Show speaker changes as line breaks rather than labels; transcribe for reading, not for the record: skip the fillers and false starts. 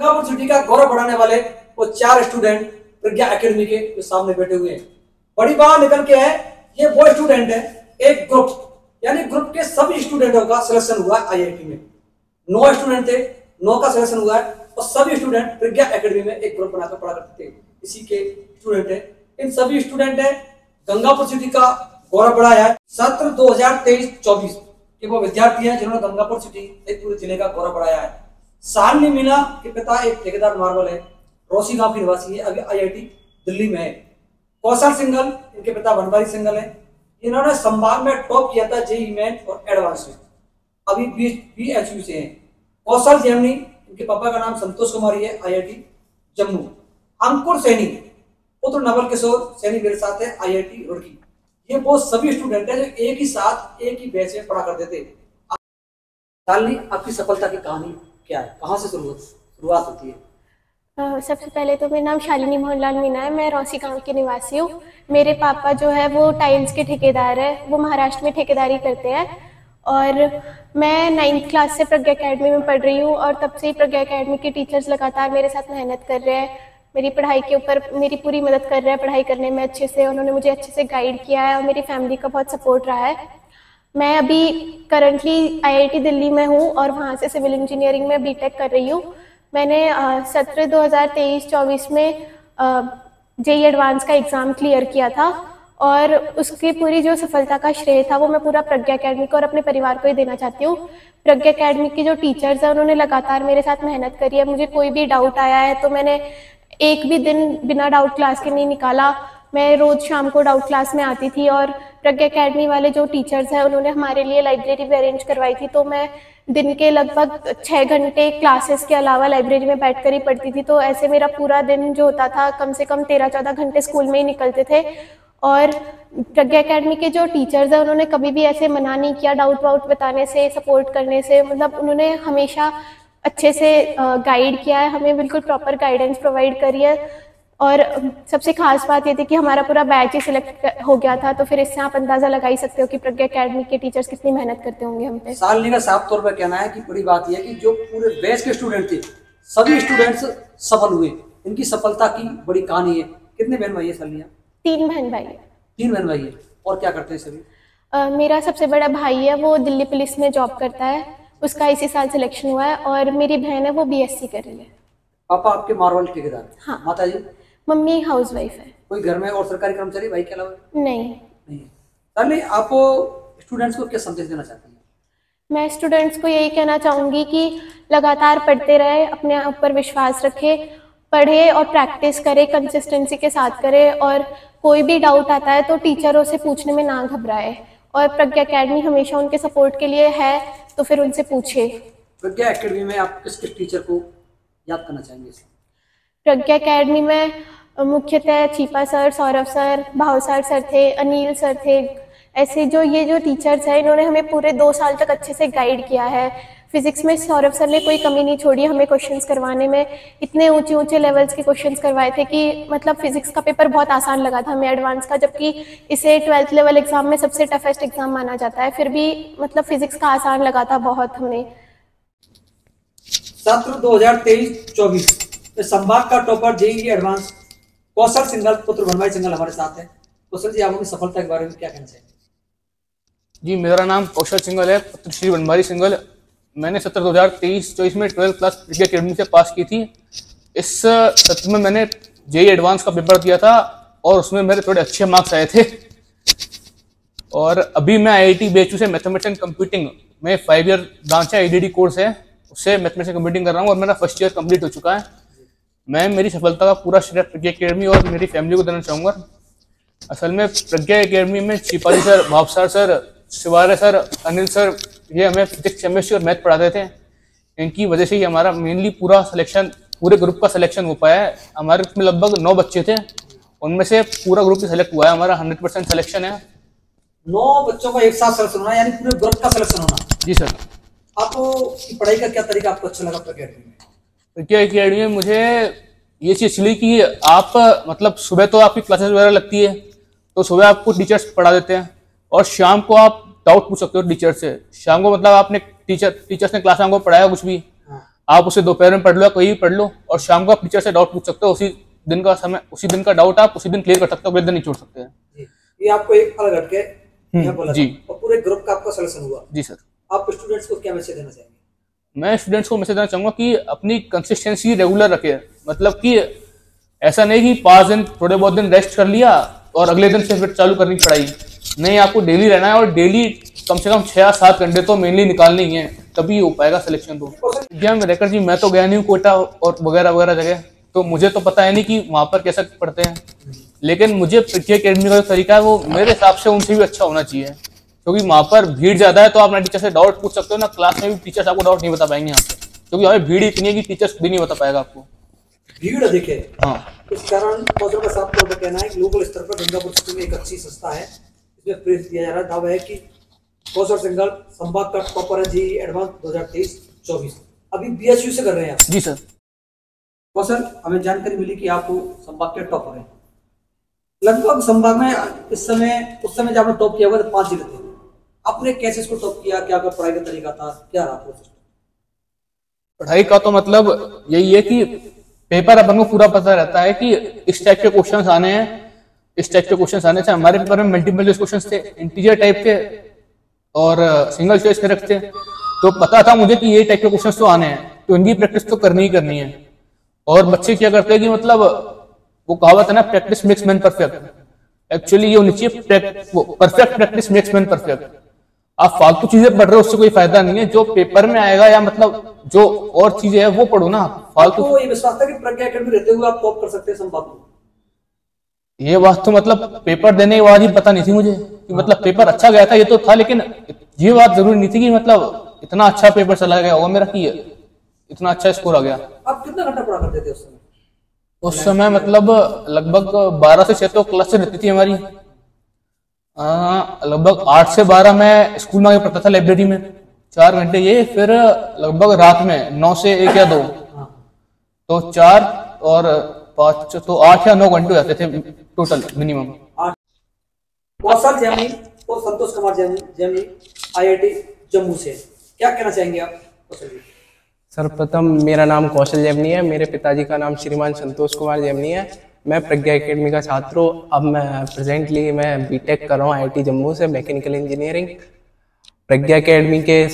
University का गौरव बढ़ाने वाले वो 4 स्टूडेंट प्रज्ञा एकेडमी के जो सामने बैठे हुए हैं। बड़ी बात निकल के है, ये वो स्टूडेंट है, एक ग्रुप यानी ग्रुप के सभी स्टूडेंटों का सिलेक्शन हुआ आईआईटी में। 9 स्टूडेंट थे, 9 का सिलेक्शन हुआ है और सभी स्टूडेंट प्रज्ञा एकेडमी में एक ग्रुप बनाकर पढ़ा करते थे। इसी के स्टूडेंट है, इन सभी स्टूडेंट ने गंगापुर सिटी का गौरव बढ़ाया है। सत्र 2023-24 के वो विद्यार्थी हैं जिन्होंने गंगापुर सिटी एक पूरे जिले का गौरव बढ़ाया है। शालिनी मीना के पिता एक ठेकेदार मार्बल है, रोसी गांव के निवासी है, अभी आईआईटी दिल्ली में है। कौशल सिंघल इनके पिता बनवारी सिंघल है, इन्होंने संभाग में टॉप किया था जेईई मेन और एडवांस में, अभी बीएचयू से हैं। कौशल जैमनी इनके पापा का नाम संतोष कुमारी है, आईआईटी जम्मू। अंकुर सैनी पुत्र नवल किशोर सैनी मेरे साथ है, आईआईटी रुड़की। ये वो सभी स्टूडेंट हैं जो एक ही साथ एक ही बैच में पढ़ा करते थे। शालिनी, आपकी सफलता की कहानी क्या है, कहाँ से शुरुआत होती है?
सबसे पहले तो मेरा नाम शालिनी मोहनलाल मीना है, मैं रौसी गांव की निवासी हूँ। मेरे पापा जो है वो टाइल्स के ठेकेदार है, वो महाराष्ट्र में ठेकेदारी करते हैं। और मैं 9th क्लास से प्रज्ञा एकेडमी में पढ़ रही हूँ और तब से ही प्रज्ञा एकेडमी के टीचर्स लगातार मेरे साथ मेहनत कर रहे हैं, मेरी पढ़ाई के ऊपर मेरी पूरी मदद कर रहे हैं, पढ़ाई करने में अच्छे से। उन्होंने मुझे अच्छे से गाइड किया है और मेरी फैमिली का बहुत सपोर्ट रहा है। मैं अभी करंटली आईआईटी दिल्ली में हूँ और वहाँ से सिविल इंजीनियरिंग में बीटेक कर रही हूँ। मैंने सत्र 2023-24 में जेईई एडवांस का एग्ज़ाम क्लियर किया था और उसकी पूरी जो सफलता का श्रेय था वो मैं पूरा प्रज्ञा एकेडमी को और अपने परिवार को ही देना चाहती हूँ। प्रज्ञा एकेडमी की जो टीचर्स हैं उन्होंने लगातार मेरे साथ मेहनत करी है। मुझे कोई भी डाउट आया है तो मैंने एक भी दिन बिना डाउट क्लास के नहीं निकाला। मैं रोज़ शाम को डाउट क्लास में आती थी और प्रज्ञा एकेडमी वाले जो टीचर्स हैं उन्होंने हमारे लिए लाइब्रेरी भी अरेंज करवाई थी, तो मैं दिन के लगभग 6 घंटे क्लासेस के अलावा लाइब्रेरी में बैठकर ही पढ़ती थी। तो ऐसे मेरा पूरा दिन जो होता था कम से कम 13-14 घंटे स्कूल में ही निकलते थे। और प्रज्ञा एकेडमी के जो टीचर्स हैं उन्होंने कभी भी ऐसे मना नहीं किया डाउट वाउट बताने से, सपोर्ट करने से। मतलब उन्होंने हमेशा अच्छे से गाइड किया है, हमें बिल्कुल प्रॉपर गाइडेंस प्रोवाइड करी है। और सबसे खास बात ये थी कि हमारा पूरा बैच ही सिलेक्ट हो गया था, तो फिर इससे आप अंदाजा लगा ही सकते हो कि प्रज्ञा एकेडमी के टीचर्स कितनी मेहनत करते होंगे हम पे।
शालिनी का साफ तौर पर कहना है कि बड़ी बात यह है कि जो पूरे बैच के स्टूडेंट थे सभी स्टूडेंट्स सफल हुए, इनकी सफलता की बड़ी कहानी है। कितने बहन भाई है शालिनी?
3 बहन भाई है।
3 बहन भाई है। और क्या करते हैं सभी?
मेरा सबसे बड़ा भाई है, वो दिल्ली पुलिस में जॉब करता है, उसका इसी साल सिलेक्शन हुआ है। और मेरी बहन है वो बीएससी कर रही है।
पापा आपके मार्बल ठेकेदार?
हाँ।
माता जी?
मम्मी हाउसवाइफ है।
कोई घर में और सरकारी कर्मचारी भाई के अलावा?
नहीं।
शालिनी, आप स्टूडेंट्स को क्या संदेश देना चाहती हैं?
मैं स्टूडेंट्स को यही कहना चाहूँगी कि लगातार पढ़ते रहे, अपने ऊपर विश्वास रखे, पढ़े और प्रैक्टिस करें, कंसिस्टेंसी के साथ करें। और कोई भी डाउट आता है तो टीचरों से पूछने में ना घबराए। और प्रज्ञा एकेडमी हमेशा उनके सपोर्ट के लिए है, तो फिर उनसे पूछे।
प्रज्ञा एकेडमी में आप किस किस टीचर को याद करना चाहेंगे?
प्रज्ञा एकेडमी में मुख्यतः Chipa sir, Saurabh sir, Bhavsar sir थे, अनिल सर थे। ऐसे जो टीचर्स हैं इन्होंने हमें पूरे 2 साल तक अच्छे से गाइड किया है। फिजिक्स में सौरभ सर ने कोई कमी नहीं छोड़ी हमें क्वेश्चंस करवाने में। इतने ऊंचे ऊंचे लेवल्स के क्वेश्चंस करवाए थे कि मतलब फिजिक्स का पेपर बहुत आसान लगा था हमें एडवांस का, जबकि इसे 12th लेवल एग्जाम में सबसे टफेस्ट एग्जाम माना जाता है। फिर भी मतलब फिजिक्स का आसान लगा था बहुत हमें।
सत्र 2023-24 संभाग का टॉपर जेईई एडवांस कौशल सिंघल पुत्र बनवारी सिंघल हमारे साथ है। कौशल जी, आप अपनी सफलता के बारे में क्या कहना चाहेंगे?
जी, मेरा नाम कौशल सिंघल है, पुत्र श्री बनवारी सिंघल। मैंने सत्र 2023-24 में 12th क्लास प्रज्ञा एकेडमी से पास की थी। इस सत्र में मैंने जेईई एडवांस का पेपर दिया था और उसमें मेरे थोड़े अच्छे मार्क्स आए थे। और अभी मैं आईआईटी बीएचयू से मैथमेटिक्स एंड कंप्यूटिंग में 5 ईयर ब्रांच है, आईडीडी कोर्स है, उससे मैथमेटिक्स एंड कंप्यूटिंग कर रहा हूँ और मेरा फर्स्ट ईयर कंप्लीट हो चुका है। मैं मेरी सफलता का पूरा श्रेय प्रज्ञा एकेडमी और मेरी फैमिली को देना चाहूँगा। असल में प्रज्ञा एकेडमी में Shipali sir, Bhavsar sir, Shiware sir, Anil sir, ये हमें फिजिक्स, केमिस्ट्री और मैथ पढ़ाते थे। इनकी वजह से ही हमारा मेनली पूरे ग्रुप का सिलेक्शन हो पाया है। हमारे ग्रुप में लगभग 9 बच्चे थे, उनमें से पूरा ग्रुप ही सेलेक्ट हुआ है। हमारा 100% सिलेक्शन है।
9 बच्चों का एक साथ सिलेक्शन होना यानी पूरे ग्रुप का सिलेक्शन होना?
जी सर।
आपको पढ़ाई का क्या तरीका आपको अच्छा लगा प्रज्ञा एकेडमी में?
प्रज्ञा एकेडमी में मुझे ये चीज़ चली कि आप मतलब सुबह तो आपकी क्लासेस वगैरह लगती है, तो सुबह आपको टीचर्स पढ़ा देते हैं और शाम को आप डाउट पूछ सकते हो टीचर से। शाम को मतलब आपने टीचर्स ने क्लास में आपको पढ़ाया कुछ भी, आप उसे दोपहर में पढ़ लो या कहीं भी पढ़ लो, और शाम को आप टीचर से डाउट पूछ सकते हो। उसी दिन का समय, उसी दिन का डाउट आप उसी दिन क्लियर कर सकते हो, अगले दिन नहीं छोड़ सकते हैं।
ये आपको एक अलग हटके यहाँ बोला
जी
था, और पूरे ग्रुप का आपका सिलेक्शन हुआ।
जी सर।
आप स्टूडेंट्स को क्या मैसेज देना चाहेंगे?
मैं स्टूडेंट्स को मैसेज देना चाहूंगा कि अपनी कंसिस्टेंसी रेगुलर रखे। मतलब कि ऐसा नहीं कि 5 दिन थोड़े बहुत दिन रेस्ट कर लिया और अगले दिन से फिर चालू करनी पढ़ाई। नहीं, आपको डेली रहना है, और डेली कम से कम 6 या 7 घंटे तो मेनली निकालने ही है, तभी हो पाएगा सिलेक्शन। तो विद्या में रहकर जी मैं तो गया नहीं हूँ कोटा और वगैरह वगैरह जगह, तो मुझे तो पता है नहीं कि वहाँ पर कैसा पढ़ते हैं। लेकिन मुझे प्रज्ञा अकेडमी का जो तरीका है वो मेरे हिसाब से उनसे भी अच्छा होना चाहिए, क्योंकि वहाँ पर भीड़ ज्यादा है, तो आप अपने टीचर से डाउट पूछ सकते हो ना। क्लास में भी टीचर्स आपको डाउट नहीं बता पाएंगे यहाँ पे, क्योंकि हमें भीड़ इतनी है कि टीचर्स भी नहीं बता पाएगा आपको।
भीड़ अधिक है,
हाँ।
इस कारण कौशल का साथ का कहना है कि लोकल स्तर पर गंगापुर सिटी में एक अच्छी संस्था है, इसमें प्रेस दिया जा रहा है। दावा है कि कौशल सिंघल संभाग का टॉपर है जी एडवांस 2023-24, अभी BSU से कर रहे हैं आप।
जी सर।
कौशल, हमें जानकारी मिली कि आप संभाग के टॉपर हैं। लगभग संभाग में इस समय, उस समय जब आपने टॉप किया हुआ तो 5 जिले थे, आपने कैसे इसको टॉप किया? क्या आपका पढ़ाई का तरीका था, क्या रहा प्रोसेस?
पढ़ाई का तो मतलब यही है कि पेपर अपन को पूरा पता रहता है कि इस टाइप के क्वेश्चंस आने हैं, इस टाइप के क्वेश्चंस आने से। हमारे पेपर में मल्टीपल चॉइस क्वेश्चंस थे, इंटीजर टाइप के और सिंगल चॉइस के रखते, तो पता था मुझे कि ये टाइप के क्वेश्चंस तो आने हैं, तो इनकी प्रैक्टिस तो करनी ही करनी है। और बच्चे क्या करते हैं कि मतलब वो कहावत है ना, practice makes man perfect. Actually ये होनी चाहिए perfect practice makes man perfect. आप फालतू चीजें पढ़ रहे हो उससे कोई फायदा नहीं है, जो पेपर में आएगा या मतलब जो और चीजें है वो पढ़ो ना। फालतू
तो ये विश्वास था कि प्रज्ञा अकेडमी रहते हुए आप टॉप कर सकते हैं संभाग को?
ये बात तो मतलब पेपर देने के बाद ही पता नहीं थी मुझे कि मतलब पेपर अच्छा गया था, ये तो था, लेकिन ये बात जरूरी नहीं थी कि मतलब इतना अच्छा पेपर चला गया होगा मेरा कि इतना अच्छा स्कोर आ गया।
आप कितना घंटा पढ़ा करते थे उस समय?
उस समय मतलब लगभग 12 से 6 तो क्लास रहती थी हमारी। लगभग 8 से 12 मैं स्कूल में आगे पढ़ता था लाइब्रेरी में 4 घंटे ये, फिर लगभग रात में 9 से 1 या 2, तो 4 और 5 तो 8 या 9 घंटे हो जाते थे टोटल मिनिमम।
कौशल जैमी और संतोष कुमार जैमी IIT जम्मू से, क्या कहना चाहेंगे आप कौशल जी?
सर्वप्रथम मेरा नाम कौशल जेमनी है, मेरे पिताजी का नाम श्रीमान संतोष कुमार जेमनी है। मैं प्रज्ञा एकेडमी का छात्र हूँ। अब मैं प्रेजेंटली मैं बीटेक कर रहा हूँ IIT जम्मू से, मैकेनिकल इंजीनियरिंग। प्रज्ञा एकेडमी के